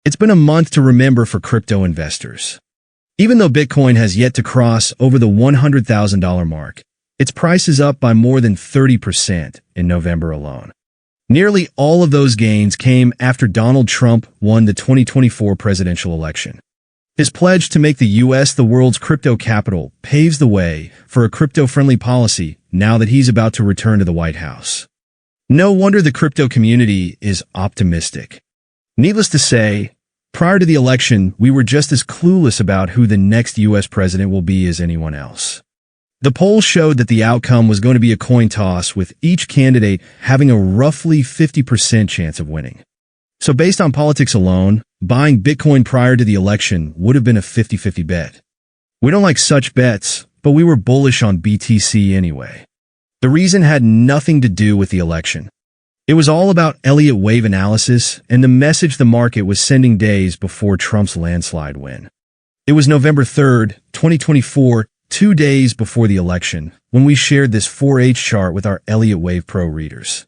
It's been a month to remember for crypto investors. Even though Bitcoin has yet to cross over the $100,000 mark, its price is up by more than 30% in November alone. Nearly all of those gains came after Donald Trump won the 2024 presidential election. His pledge to make the U.S. the world's crypto capital paves the way for a crypto-friendly policy now that he's about to return to the White House. No wonder the crypto community is optimistic. Needless to say, prior to the election, we were just as clueless about who the next U.S. president will be as anyone else. The polls showed that the outcome was going to be a coin toss, with each candidate having a roughly 50% chance of winning. So based on politics alone, buying Bitcoin prior to the election would have been a 50-50 bet. We don't like such bets, but we were bullish on BTC anyway. The reason had nothing to do with the election. It was all about Elliott wave analysis and the message the market was sending days before Trump's landslide win. It was November 3rd, 2024, 2 days before the election, when we shared this 4H chart with our Elliott Wave Pro readers.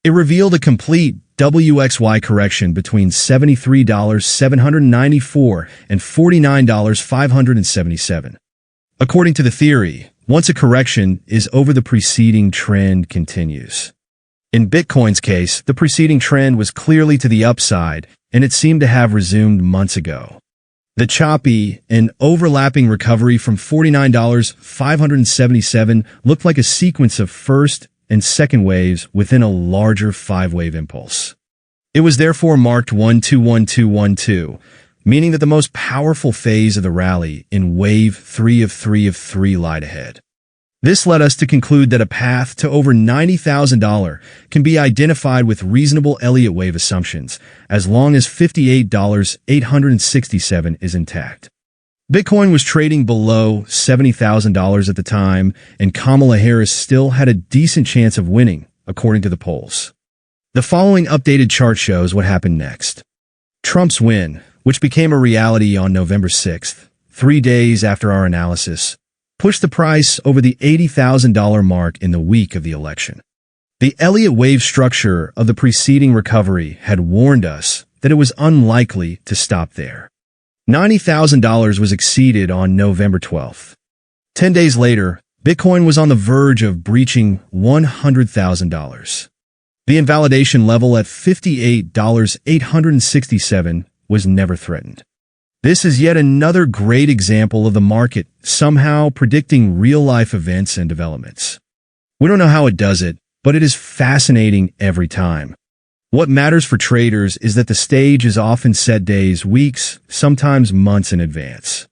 It revealed a complete WXY correction between $73.794 and $49.577. According to the theory, once a correction is over, the preceding trend continues. In Bitcoin's case, the preceding trend was clearly to the upside, and it seemed to have resumed months ago. The choppy and overlapping recovery from $49.577 looked like a sequence of first and second waves within a larger 5-wave impulse. It was therefore marked 1-2-1-2-1-2, meaning that the most powerful phase of the rally in wave 3 of 3 of 3 lied ahead. This led us to conclude that a path to over $90,000 can be identified with reasonable Elliott wave assumptions, as long as $58,867 is intact. Bitcoin was trading below $70,000 at the time, and Kamala Harris still had a decent chance of winning, according to the polls. The following updated chart shows what happened next. Trump's win, which became a reality on November 6th, 3 days after our analysis, pushed the price over the $80,000 mark in the week of the election. The Elliott wave structure of the preceding recovery had warned us that it was unlikely to stop there. $90,000 was exceeded on November 12th. 10 days later, Bitcoin was on the verge of breaching $100,000. The invalidation level at $58,867 was never threatened. This is yet another great example of the market somehow predicting real-life events and developments. We don't know how it does it, but it is fascinating every time. What matters for traders is that the stage is often set days, weeks, sometimes months in advance.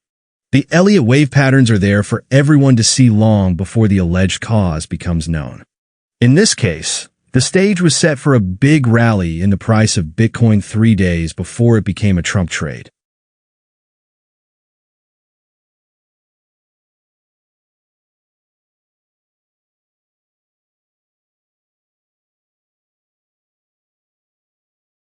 The Elliott wave patterns are there for everyone to see long before the alleged cause becomes known. In this case, the stage was set for a big rally in the price of Bitcoin 3 days before it became a Trump trade.